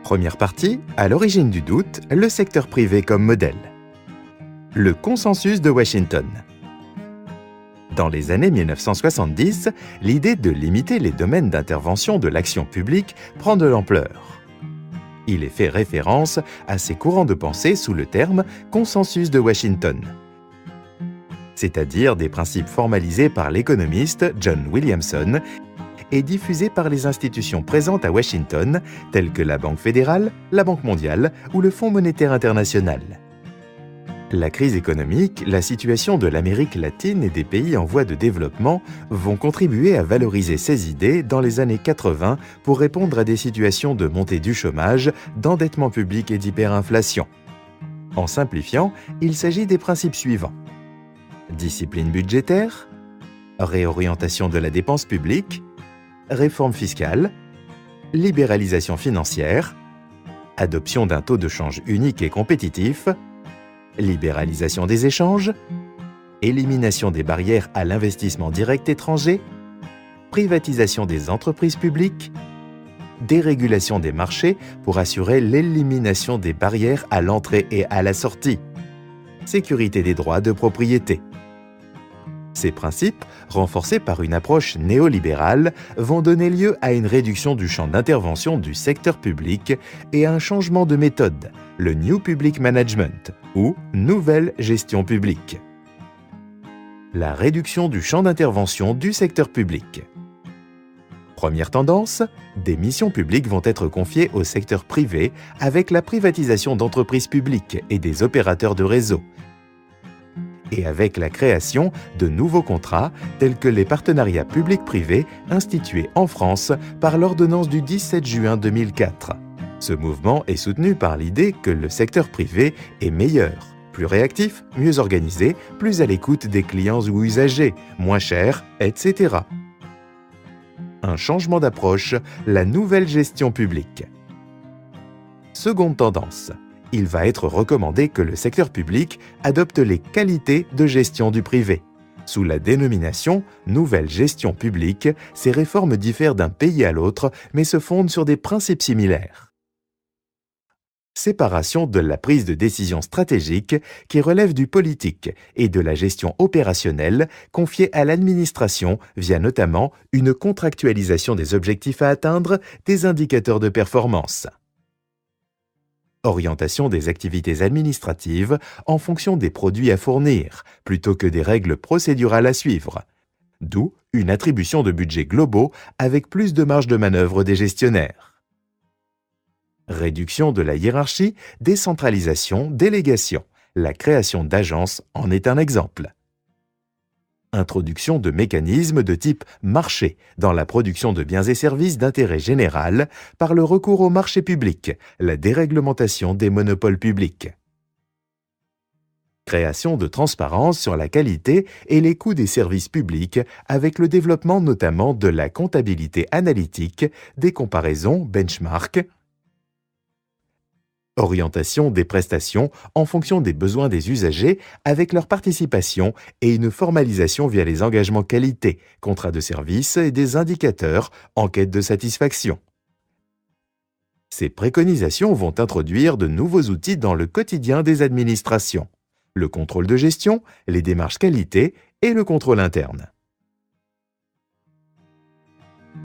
Première partie, à l'origine du doute, le secteur privé comme modèle. Le consensus de Washington. Dans les années 1970, l'idée de limiter les domaines d'intervention de l'action publique prend de l'ampleur. Il est fait référence à ces courants de pensée sous le terme « consensus de Washington », c'est-à-dire des principes formalisés par l'économiste John Williamson et diffusés par les institutions présentes à Washington, telles que la Banque fédérale, la Banque mondiale ou le Fonds monétaire international. La crise économique, la situation de l'Amérique latine et des pays en voie de développement vont contribuer à valoriser ces idées dans les années 80 pour répondre à des situations de montée du chômage, d'endettement public et d'hyperinflation. En simplifiant, il s'agit des principes suivants. Discipline budgétaire, réorientation de la dépense publique, réforme fiscale, libéralisation financière, adoption d'un taux de change unique et compétitif, libéralisation des échanges, élimination des barrières à l'investissement direct étranger, privatisation des entreprises publiques, dérégulation des marchés pour assurer l'élimination des barrières à l'entrée et à la sortie, sécurité des droits de propriété. Ces principes, renforcés par une approche néolibérale, vont donner lieu à une réduction du champ d'intervention du secteur public et à un changement de méthode, le New Public Management, ou Nouvelle Gestion Publique. La réduction du champ d'intervention du secteur public. Première tendance, des missions publiques vont être confiées au secteur privé avec la privatisation d'entreprises publiques et des opérateurs de réseau, et avec la création de nouveaux contrats tels que les partenariats publics-privés institués en France par l'ordonnance du 17 juin 2004. Ce mouvement est soutenu par l'idée que le secteur privé est meilleur, plus réactif, mieux organisé, plus à l'écoute des clients ou usagers, moins cher, etc. Un changement d'approche, la nouvelle gestion publique. Seconde tendance. Il va être recommandé que le secteur public adopte les qualités de gestion du privé. Sous la dénomination « Nouvelle gestion publique », ces réformes diffèrent d'un pays à l'autre, mais se fondent sur des principes similaires. Séparation de la prise de décision stratégique qui relève du politique et de la gestion opérationnelle confiée à l'administration via notamment une contractualisation des objectifs à atteindre, des indicateurs de performance. Orientation des activités administratives en fonction des produits à fournir, plutôt que des règles procédurales à suivre. D'où une attribution de budgets globaux avec plus de marge de manœuvre des gestionnaires. Réduction de la hiérarchie, décentralisation, délégation. La création d'agences en est un exemple. Introduction de mécanismes de type marché dans la production de biens et services d'intérêt général par le recours au marché public, la déréglementation des monopoles publics. Création de transparence sur la qualité et les coûts des services publics avec le développement notamment de la comptabilité analytique, des comparaisons benchmark. Orientation des prestations en fonction des besoins des usagers avec leur participation et une formalisation via les engagements qualité, contrats de service et des indicateurs, enquête de satisfaction. Ces préconisations vont introduire de nouveaux outils dans le quotidien des administrations, le contrôle de gestion, les démarches qualité et le contrôle interne.